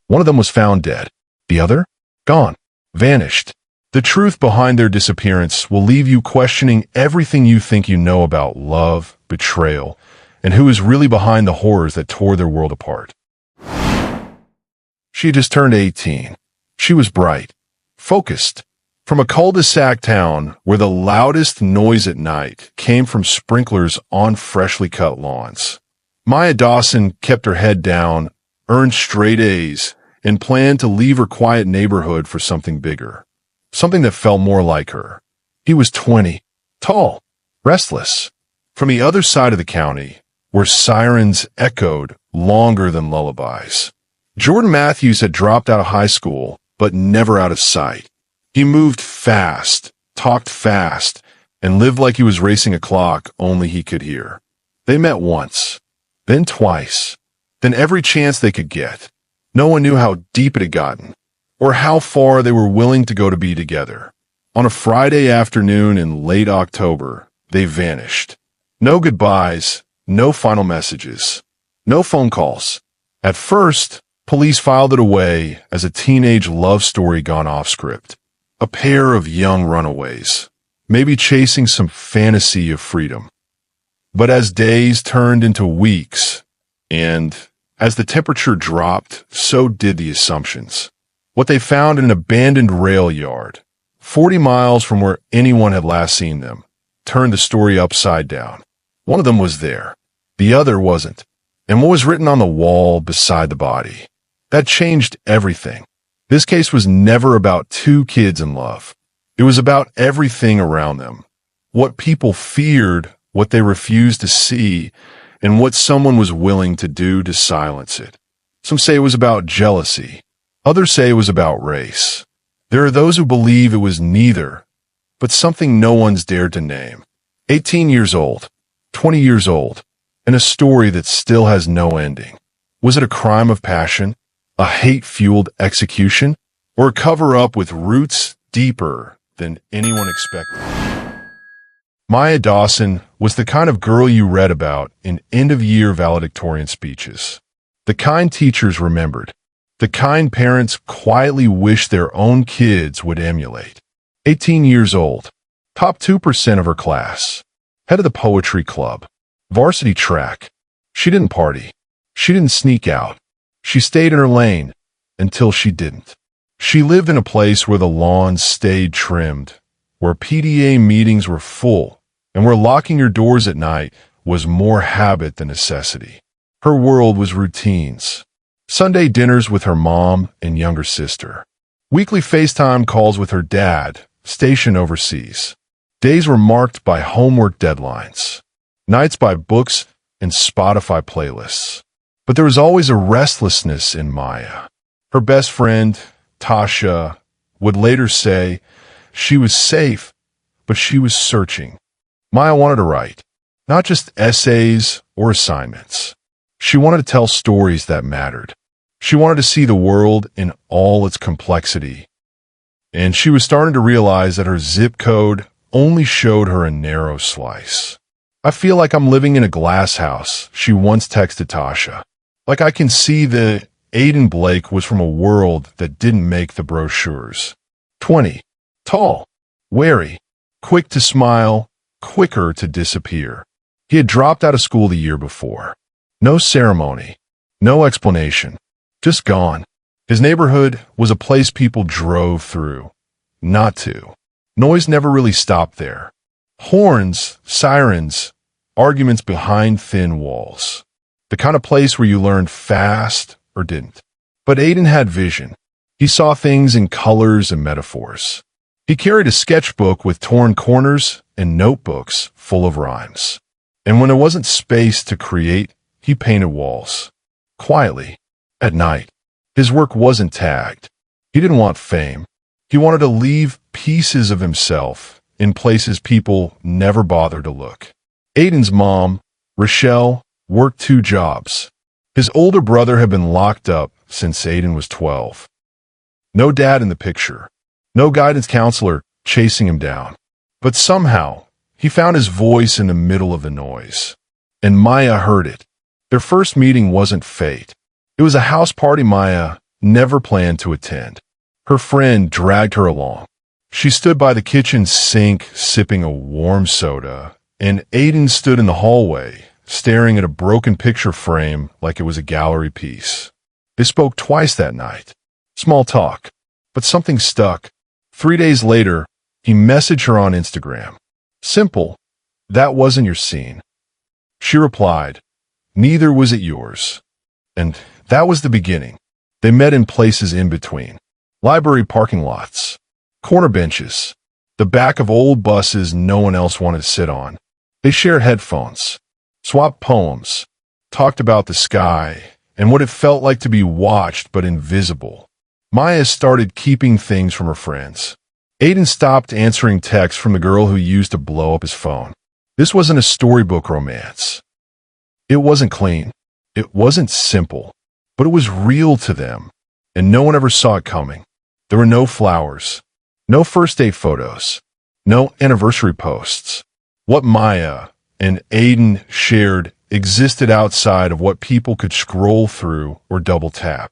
One of them was found dead. The other? Gone. Vanished. The truth behind their disappearance will leave you questioning everything you think you know about love, betrayal, and who is really behind the horrors that tore their world apart. She had just turned 18. She was bright, focused. From a cul-de-sac town where the loudest noise at night came from sprinklers on freshly cut lawns. Maya Dawson kept her head down, earned straight A's, and planned to leave her quiet neighborhood for something bigger. Something that felt more like her. He was 20, tall, restless. From the other side of the county, where sirens echoed longer than lullabies. Jordan Matthews had dropped out of high school, but never out of sight. He moved fast, talked fast, and lived like he was racing a clock only he could hear. They met once, then twice, then every chance they could get. No one knew how deep it had gotten, or how far they were willing to go to be together. On a Friday afternoon in late October, they vanished. No goodbyes, no final messages, no phone calls. At first, police filed it away as a teenage love story gone off script. A pair of young runaways, maybe chasing some fantasy of freedom. But as days turned into weeks, and as the temperature dropped, so did the assumptions. What they found in an abandoned rail yard, 40 miles from where anyone had last seen them, turned the story upside down. One of them was there. The other wasn't. And what was written on the wall beside the body? That changed everything. This case was never about two kids in love. It was about everything around them. What people feared, what they refused to see, and what someone was willing to do to silence it. Some say it was about jealousy. Others say it was about race. There are those who believe it was neither, but something no one's dared to name. 18 years old, 20 years old, and a story that still has no ending. Was it a crime of passion? A hate-fueled execution, or a cover-up with roots deeper than anyone expected? Maya Dawson was the kind of girl you read about in end-of-year valedictorian speeches. The kind teachers remembered. The kind parents quietly wished their own kids would emulate. 18 years old, top 2% of her class, head of the poetry club, varsity track. She didn't party. She didn't sneak out. She stayed in her lane until she didn't. She lived in a place where the lawns stayed trimmed, where PTA meetings were full, and where locking your doors at night was more habit than necessity. Her world was routines. Sunday dinners with her mom and younger sister. Weekly FaceTime calls with her dad, stationed overseas. Days were marked by homework deadlines. Nights by books and Spotify playlists. But there was always a restlessness in Maya. Her best friend, Tasha, would later say she was safe, but she was searching. Maya wanted to write, not just essays or assignments. She wanted to tell stories that mattered. She wanted to see the world in all its complexity. And she was starting to realize that her zip code only showed her a narrow slice. I feel like I'm living in a glass house, she once texted Tasha. Like I can see that Aiden Blake was from a world that didn't make the brochures. 20. Tall. Wary. Quick to smile. Quicker to disappear. He had dropped out of school the year before. No ceremony. No explanation. Just gone. His neighborhood was a place people drove through. Not to. Noise never really stopped there. Horns, sirens, arguments behind thin walls. The kind of place where you learned fast or didn't. But Aiden had vision. He saw things in colors and metaphors. He carried a sketchbook with torn corners and notebooks full of rhymes. And when there wasn't space to create, he painted walls. Quietly. At night. His work wasn't tagged. He didn't want fame. He wanted to leave pieces of himself in places people never bothered to look. Aiden's mom, Rochelle, worked 2 jobs. His older brother had been locked up since Aiden was 12. No dad in the picture. No guidance counselor chasing him down. But somehow, he found his voice in the middle of the noise. And Maya heard it. Their first meeting wasn't fate. It was a house party Maya never planned to attend. Her friend dragged her along. She stood by the kitchen sink, sipping a warm soda, and Aiden stood in the hallway, staring at a broken picture frame like it was a gallery piece. They spoke twice that night. Small talk, but something stuck. 3 days later, he messaged her on Instagram. Simple, "That wasn't your scene." She replied, "Neither was it yours." And that was the beginning. They met in places in between. Library parking lots, corner benches, the back of old buses no one else wanted to sit on. They shared headphones, swapped poems, talked about the sky and what it felt like to be watched but invisible. Maya started keeping things from her friends. Aiden stopped answering texts from the girl who used to blow up his phone. This wasn't a storybook romance. It wasn't clean. It wasn't simple, but it was real to them, and no one ever saw it coming. There were no flowers, no first date photos, no anniversary posts. What Maya and Aiden shared existed outside of what people could scroll through or double tap.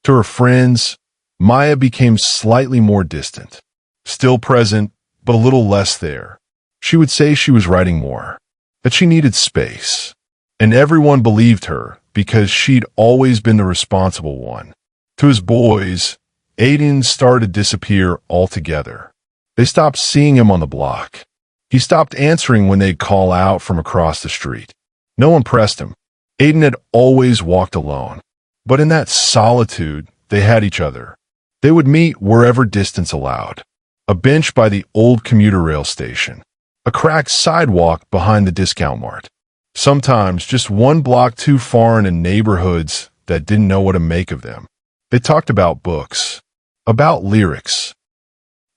To her friends, Maya became slightly more distant, still present, but a little less there. She would say she was writing more, that she needed space, and everyone believed her because she'd always been the responsible one. To his boys, Aiden started to disappear altogether. They stopped seeing him on the block. He stopped answering when they'd call out from across the street. No one pressed him. Aiden had always walked alone. But in that solitude, they had each other. They would meet wherever distance allowed. A bench by the old commuter rail station. A cracked sidewalk behind the discount mart. Sometimes just one block too far into neighborhoods that didn't know what to make of them. They talked about books, about lyrics,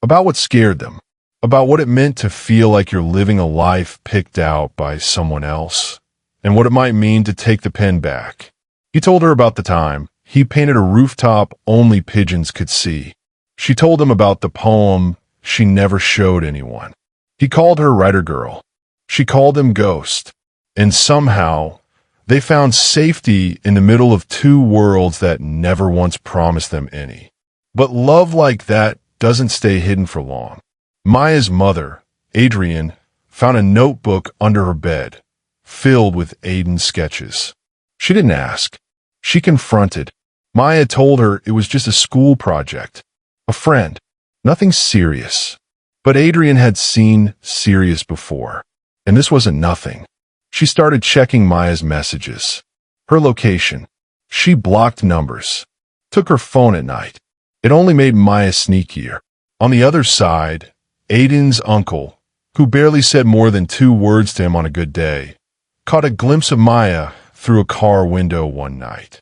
about what scared them, about what it meant to feel like you're living a life picked out by someone else, and what it might mean to take the pen back. He told her about the time he painted a rooftop only pigeons could see. She told him about the poem she never showed anyone. He called her writer girl. She called him ghost. And somehow, they found safety in the middle of two worlds that never once promised them any. But love like that doesn't stay hidden for long. Maya's mother, Adrienne, found a notebook under her bed, filled with Aiden's sketches. She didn't ask. She confronted. Maya told her it was just a school project, a friend, nothing serious. But Adrienne had seen serious before, and this wasn't nothing. She started checking Maya's messages, her location. She blocked numbers, took her phone at night. It only made Maya sneakier. On the other side, Aiden's uncle, who barely said more than 2 words to him on a good day, caught a glimpse of Maya through a car window one night.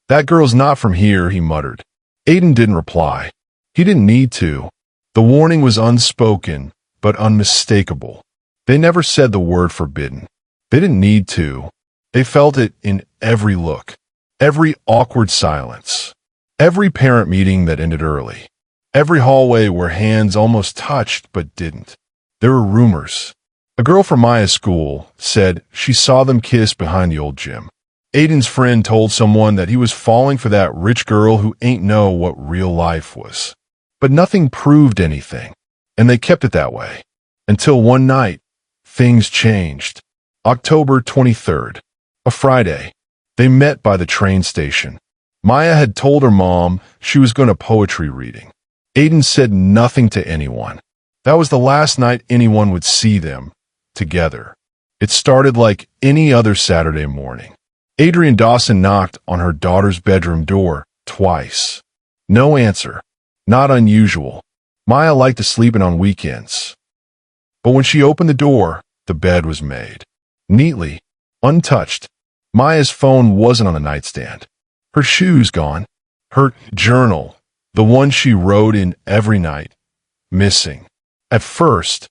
"That girl's not from here," he muttered. Aiden didn't reply. He didn't need to. The warning was unspoken, but unmistakable. They never said the word forbidden. They didn't need to. They felt it in every look, every awkward silence, every parent meeting that ended early, every hallway where hands almost touched but didn't. There were rumors. A girl from Maya's school said she saw them kiss behind the old gym. Aiden's friend told someone that he was falling for that rich girl who ain't know what real life was. But nothing proved anything, and they kept it that way. Until one night, things changed. October 23rd, a Friday. They met by the train station. Maya had told her mom she was going to poetry reading. Aiden said nothing to anyone. That was the last night anyone would see them together. It started like any other Saturday morning. Adrienne Dawson knocked on her daughter's bedroom door twice. No answer. Not unusual. Maya liked to sleep in on weekends. But when she opened the door, the bed was made. Neatly, untouched. Maya's phone wasn't on the nightstand. Her shoes gone. Her journal, the one she wrote in every night, missing. At first,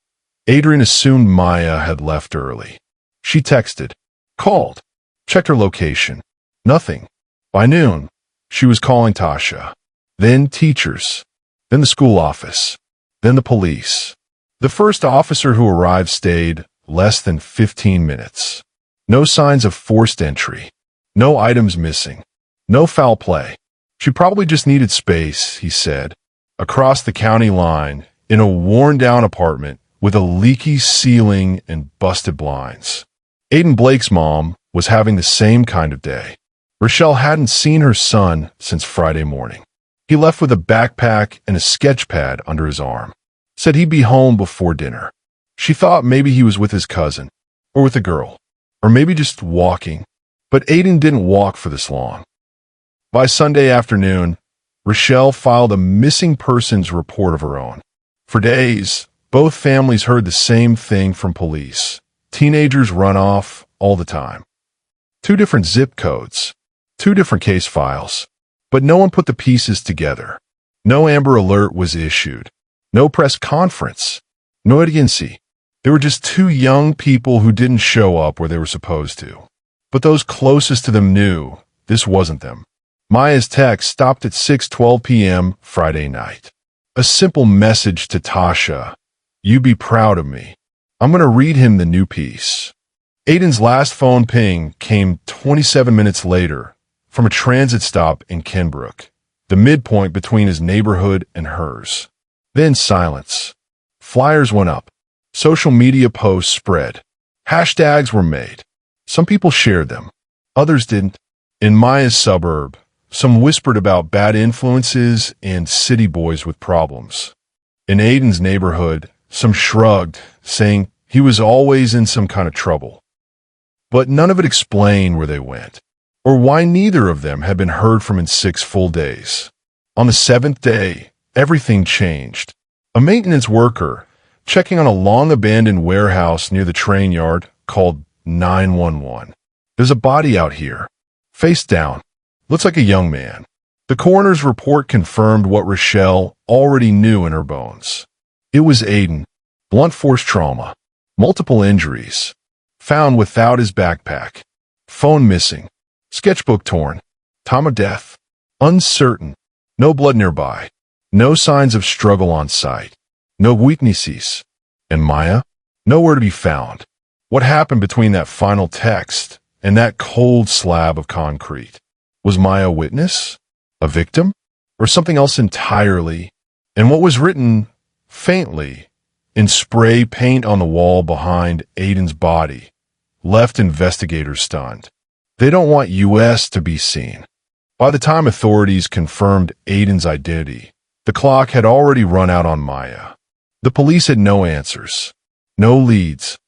Adrienne assumed Maya had left early. She texted, called, checked her location. Nothing. By noon, she was calling Tasha. Then teachers. Then the school office. Then the police. The first officer who arrived stayed less than 15 minutes. No signs of forced entry. No items missing. No foul play. She probably just needed space, he said. Across the county line, in a worn-down apartment with a leaky ceiling and busted blinds. Aiden Blake's mom was having the same kind of day. Rochelle hadn't seen her son since Friday morning. He left with a backpack and a sketch pad under his arm. Said he'd be home before dinner. She thought maybe he was with his cousin, or with a girl, or maybe just walking. But Aiden didn't walk for this long. By Sunday afternoon, Rochelle filed a missing persons report of her own. For days, both families heard the same thing from police. Teenagers run off all the time. 2 different zip codes, 2 different case files. But no one put the pieces together. No Amber Alert was issued. No press conference. No agency. There were just 2 young people who didn't show up where they were supposed to. But those closest to them knew this wasn't them. Maya's text stopped at 6:12 p.m. Friday night. A simple message to Tasha. You be proud of me. I'm going to read him the new piece. Aiden's last phone ping came 27 minutes later from a transit stop in Kenbrook, the midpoint between his neighborhood and hers. Then silence. Flyers went up. Social media posts spread. Hashtags were made. Some people shared them. Others didn't. In Maya's suburb, some whispered about bad influences and city boys with problems. In Aiden's neighborhood, some shrugged, saying he was always in some kind of trouble. But none of it explained where they went, or why neither of them had been heard from in 6 full days. On the 7th day, everything changed. A maintenance worker, checking on a long-abandoned warehouse near the train yard, called 911. There's a body out here, face down. Looks like a young man. The coroner's report confirmed what Rochelle already knew in her bones. It was Aiden. Blunt force trauma. Multiple injuries. Found without his backpack. Phone missing. Sketchbook torn. Time of death. Uncertain. No blood nearby. No signs of struggle on site. No weaknesses. And Maya? Nowhere to be found. What happened between that final text and that cold slab of concrete? Was Maya a witness? A victim? Or something else entirely? And what was written, faintly, in spray paint on the wall behind Aiden's body, left investigators stunned. They don't want U.S. to be seen. By the time authorities confirmed Aiden's identity, the clock had already run out on Maya. The police had no answers, no leads,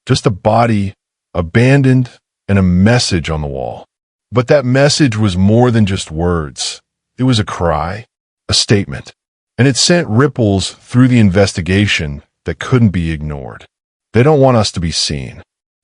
just a body, abandoned, and a message on the wall. But that message was more than just words. It was a cry, a statement, and it sent ripples through the investigation that couldn't be ignored. They don't want us to be seen.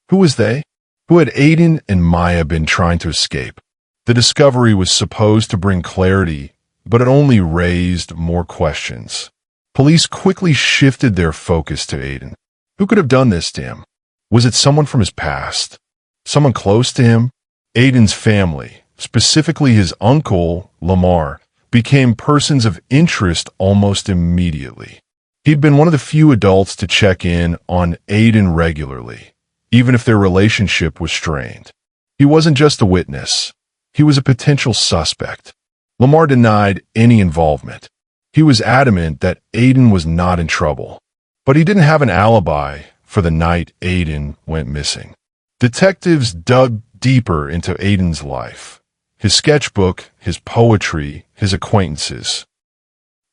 Who was they? Who had Aiden and Maya been trying to escape? The discovery was supposed to bring clarity, but it only raised more questions. Police quickly shifted their focus to Aiden. Who could have done this to him? Was it someone from his past? Someone close to him? Aiden's family, specifically his uncle, Lamar, became persons of interest almost immediately. He'd been one of the few adults to check in on Aiden regularly, even if their relationship was strained. He wasn't just a witness. He was a potential suspect. Lamar denied any involvement. He was adamant that Aiden was not in trouble, but he didn't have an alibi for the night Aiden went missing. Detectives dug deeper into Aiden's life, his sketchbook, his poetry, his acquaintances.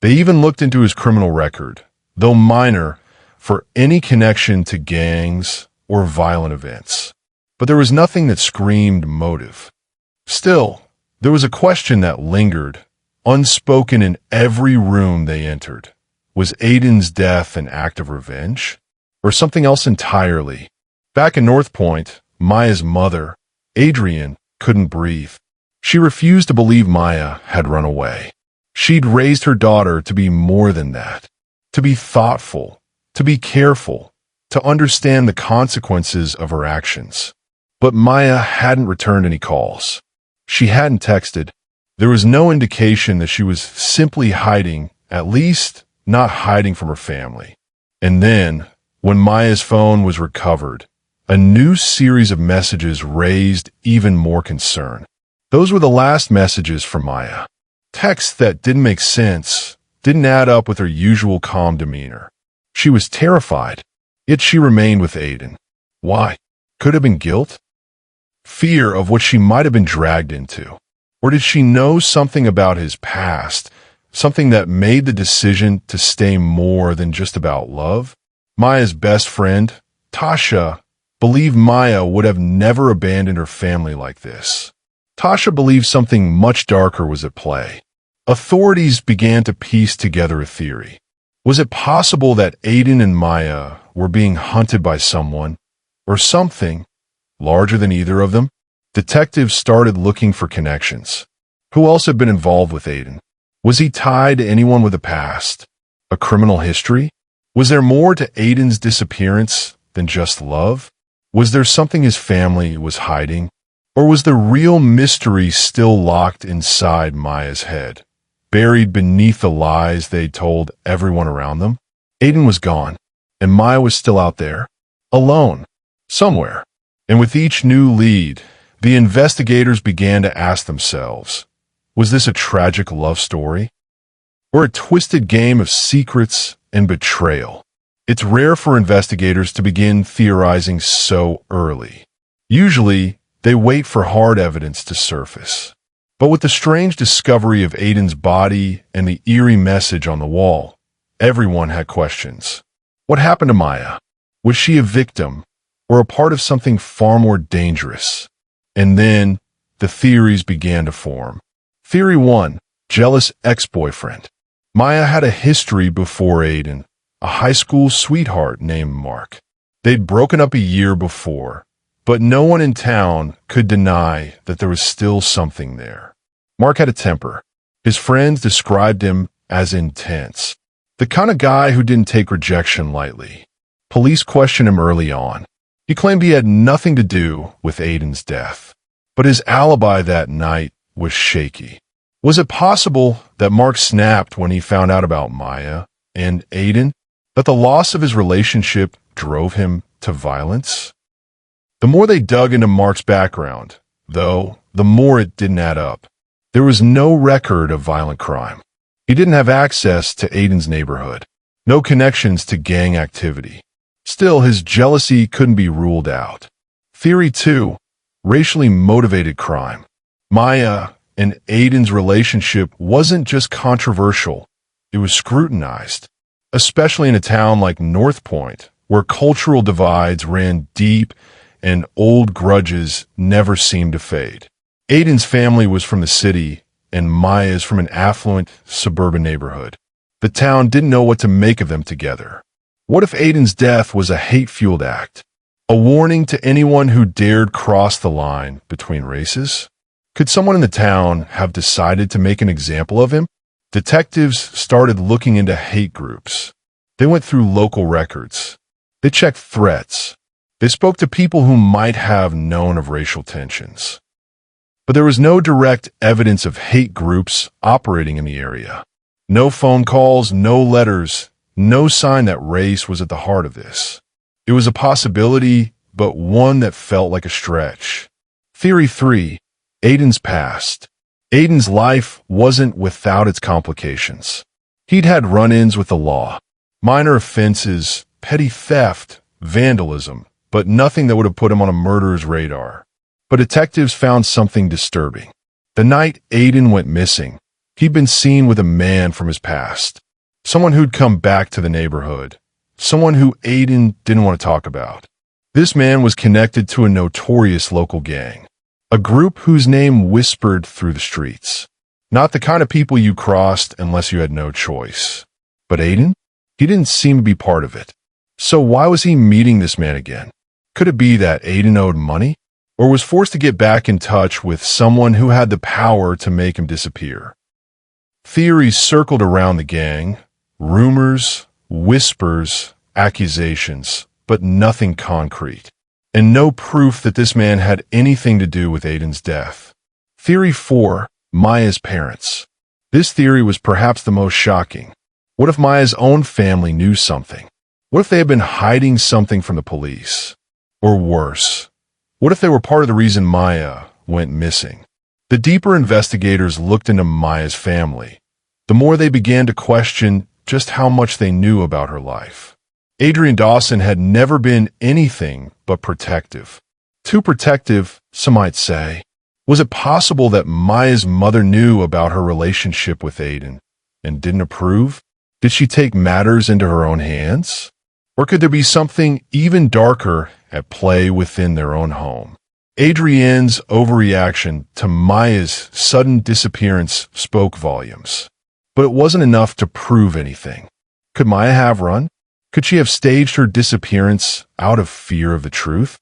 They even looked into his criminal record, though minor, for any connection to gangs or violent events. But there was nothing that screamed motive. Still, there was a question that lingered, unspoken in every room they entered. Was Aiden's death an act of revenge? Or something else entirely? Back in North Point, Maya's mother, Adrienne, couldn't breathe. She refused to believe Maya had run away. She'd raised her daughter to be more than that, to be thoughtful, to be careful, to understand the consequences of her actions. But Maya hadn't returned any calls. She hadn't texted. There was no indication that she was simply hiding, at least not hiding from her family. And then, when Maya's phone was recovered, a new series of messages raised even more concern. Those were the last messages from Maya. Texts that didn't make sense, didn't add up with her usual calm demeanor. She was terrified, yet she remained with Aiden. Why? Could it have been guilt? Fear of what she might have been dragged into? Or did she know something about his past, something that made the decision to stay more than just about love? Maya's best friend, Tasha, believed Maya would have never abandoned her family like this. Tasha believed something much darker was at play. Authorities began to piece together a theory. Was it possible that Aiden and Maya were being hunted by someone, or something, larger than either of them? Detectives started looking for connections. Who else had been involved with Aiden? Was he tied to anyone with a past? A criminal history? Was there more to Aiden's disappearance than just love? Was there something his family was hiding? Or was the real mystery still locked inside Maya's head, buried beneath the lies they'd told everyone around them? Aiden was gone, and Maya was still out there, alone, somewhere. And with each new lead, the investigators began to ask themselves, was this a tragic love story? Or a twisted game of secrets and betrayal? It's rare for investigators to begin theorizing so early. Usually, they wait for hard evidence to surface. But with the strange discovery of Aiden's body and the eerie message on the wall, everyone had questions. What happened to Maya? Was she a victim or a part of something far more dangerous? And then the theories began to form. Theory 1, jealous ex-boyfriend. Maya had a history before Aiden, a high school sweetheart named Mark. They'd broken up a year before, but no one in town could deny that there was still something there. Mark had a temper. His friends described him as intense, the kind of guy who didn't take rejection lightly. Police questioned him early on. He claimed he had nothing to do with Aiden's death, but his alibi that night was shaky. Was it possible that Mark snapped when he found out about Maya and Aiden, that the loss of his relationship drove him to violence? The more they dug into Mark's background, though, the more it didn't add up. There was no record of violent crime. He didn't have access to Aiden's neighborhood, no connections to gang activity. Still, his jealousy couldn't be ruled out. Theory 2, racially motivated crime. Maya and Aiden's relationship wasn't just controversial, it was scrutinized, especially in a town like North Point, where cultural divides ran deep and old grudges never seemed to fade. Aiden's family was from the city, and Maya's from an affluent suburban neighborhood. The town didn't know what to make of them together. What if Aiden's death was a hate-fueled act? A warning to anyone who dared cross the line between races? Could someone in the town have decided to make an example of him? Detectives started looking into hate groups. They went through local records. They checked threats. They spoke to people who might have known of racial tensions. But there was no direct evidence of hate groups operating in the area. No phone calls, no letters, no sign that race was at the heart of this. It was a possibility, but one that felt like a stretch. Theory 3, Aiden's past. Aiden's life wasn't without its complications. He'd had run-ins with the law, minor offenses, petty theft, vandalism, but nothing that would have put him on a murderer's radar. But detectives found something disturbing. The night Aiden went missing, he'd been seen with a man from his past. Someone who'd come back to the neighborhood. Someone who Aiden didn't want to talk about. This man was connected to a notorious local gang. A group whose name whispered through the streets. Not the kind of people you crossed unless you had no choice. But Aiden? He didn't seem to be part of it. So why was he meeting this man again? Could it be that Aiden owed money? Or was forced to get back in touch with someone who had the power to make him disappear? Theories circled around the gang. Rumors, whispers, accusations, but nothing concrete. And no proof that this man had anything to do with Aiden's death. Theory 4, Maya's parents. This theory was perhaps the most shocking. What if Maya's own family knew something? What if they had been hiding something from the police? Or worse, what if they were part of the reason Maya went missing? The deeper investigators looked into Maya's family, the more they began to question just how much they knew about her life. Adrian Dawson had never been anything but protective. Too protective, some might say. Was it possible that Maya's mother knew about her relationship with Aiden and didn't approve? Did she take matters into her own hands? Or could there be something even darker at play within their own home? Adrienne's overreaction to Maya's sudden disappearance spoke volumes. But it wasn't enough to prove anything. Could Maya have run? Could she have staged her disappearance out of fear of the truth?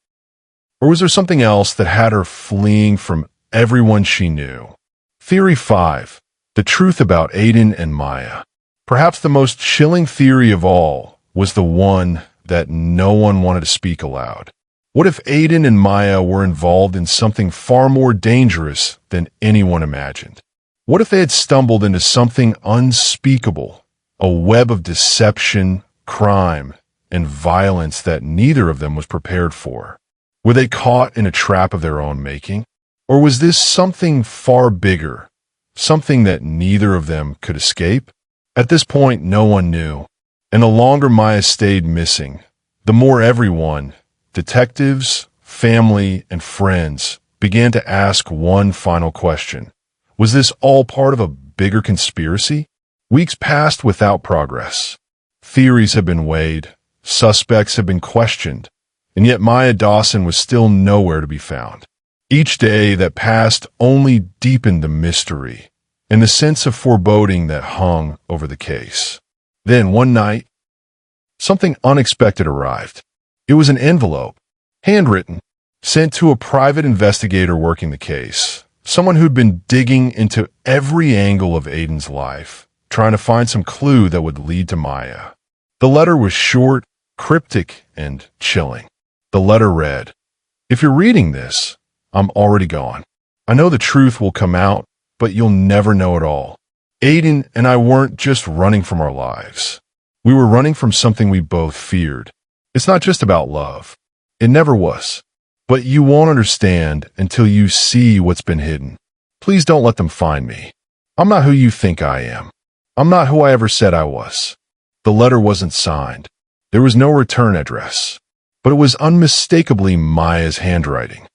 Or was there something else that had her fleeing from everyone she knew? Theory 5. The truth about Aiden and Maya. Perhaps the most chilling theory of all was the one that no one wanted to speak aloud. What if Aiden and Maya were involved in something far more dangerous than anyone imagined? What if they had stumbled into something unspeakable, a web of deception, crime, and violence that neither of them was prepared for? Were they caught in a trap of their own making? Or was this something far bigger, something that neither of them could escape? At this point, no one knew, and the longer Maya stayed missing, the more everyone, detectives, family, and friends, began to ask one final question. Was this all part of a bigger conspiracy? Weeks passed without progress. Theories have been weighed, suspects have been questioned, and yet Maya Dawson was still nowhere to be found. Each day that passed only deepened the mystery and the sense of foreboding that hung over the case. Then one night, something unexpected arrived. It was an envelope, handwritten, sent to a private investigator working the case, someone who'd been digging into every angle of Aiden's life, trying to find some clue that would lead to Maya. The letter was short, cryptic, and chilling. The letter read, "If you're reading this, I'm already gone. I know the truth will come out, but you'll never know it all. Aiden and I weren't just running from our lives. We were running from something we both feared. It's not just about love. It never was. But you won't understand until you see what's been hidden. Please don't let them find me. I'm not who you think I am. I'm not who I ever said I was." The letter wasn't signed. There was no return address, but it was unmistakably Maya's handwriting.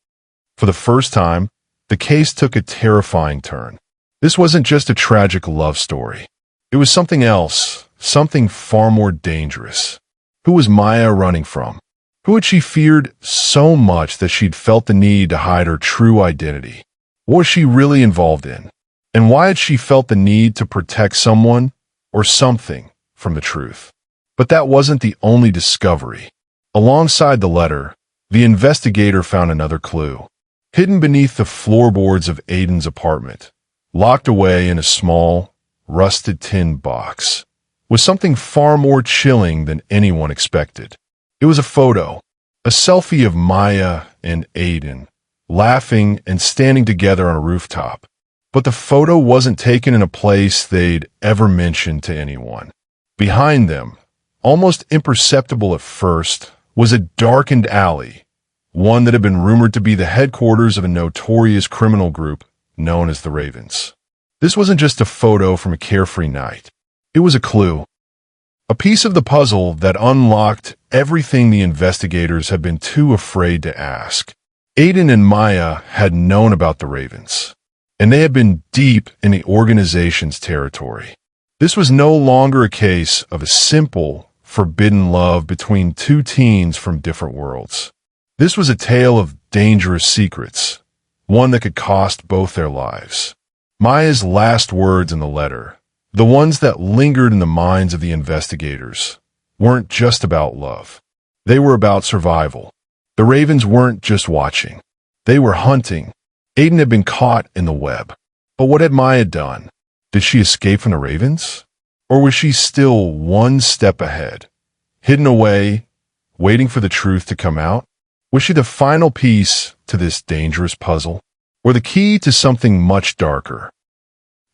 For the first time, the case took a terrifying turn. This wasn't just a tragic love story. It was something else, something far more dangerous. Who was Maya running from? Who had she feared so much that she'd felt the need to hide her true identity? What was she really involved in? And why had she felt the need to protect someone or something from the truth? But that wasn't the only discovery. Alongside the letter, the investigator found another clue. Hidden beneath the floorboards of Aiden's apartment, locked away in a small, rusted tin box, was something far more chilling than anyone expected. It was a photo, a selfie of Maya and Aiden, laughing and standing together on a rooftop. But the photo wasn't taken in a place they'd ever mentioned to anyone. Behind them, almost imperceptible at first, was a darkened alley, one that had been rumored to be the headquarters of a notorious criminal group known as the Ravens. This wasn't just a photo from a carefree night. It was a clue. A piece of the puzzle that unlocked everything the investigators had been too afraid to ask. Aiden and Maya had known about the Ravens, and they had been deep in the organization's territory. This was no longer a case of a simple, forbidden love between two teens from different worlds. This was a tale of dangerous secrets, one that could cost both their lives. Maya's last words in the letter, the ones that lingered in the minds of the investigators, weren't just about love. They were about survival. The Ravens weren't just watching. They were hunting. Aiden had been caught in the web. But what had Maya done? Did she escape from the Ravens? Or was she still one step ahead, hidden away, waiting for the truth to come out? Was she the final piece to this dangerous puzzle, or the key to something much darker?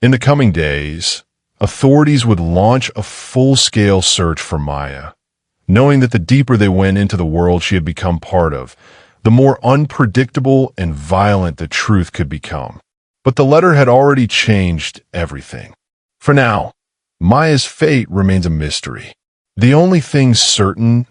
In the coming days, authorities would launch a full-scale search for Maya, knowing that the deeper they went into the world she had become part of, the more unpredictable and violent the truth could become. But the letter had already changed everything. For now, Maya's fate remains a mystery. The only thing certain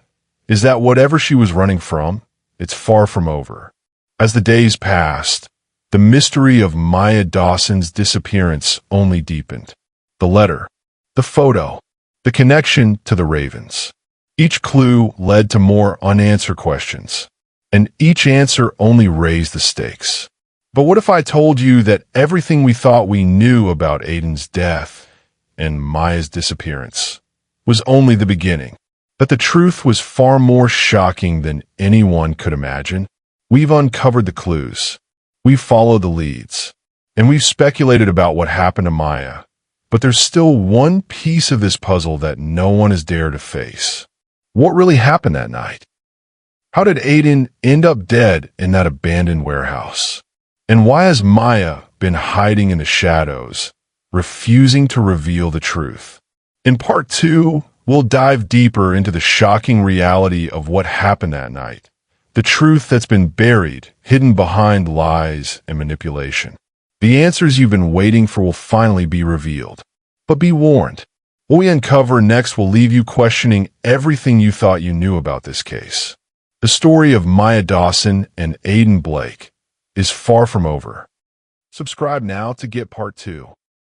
is that whatever she was running from, it's far from over. As the days passed, the mystery of Maya Dawson's disappearance only deepened. The letter, the photo, the connection to the ravens. Each clue led to more unanswered questions, and each answer only raised the stakes. But what if I told you that everything we thought we knew about Aiden's death and Maya's disappearance was only the beginning? That the truth was far more shocking than anyone could imagine? We've uncovered the clues, we've followed the leads, and we've speculated about what happened to Maya. But there's still one piece of this puzzle that no one has dared to face. What really happened that night? How did Aiden end up dead in that abandoned warehouse? And why has Maya been hiding in the shadows, refusing to reveal the truth? In part 2, we'll dive deeper into the shocking reality of what happened that night. The truth that's been buried, hidden behind lies and manipulation. The answers you've been waiting for will finally be revealed. But be warned, what we uncover next will leave you questioning everything you thought you knew about this case. The story of Maya Dawson and Aiden Blake is far from over. Subscribe now to get part 2.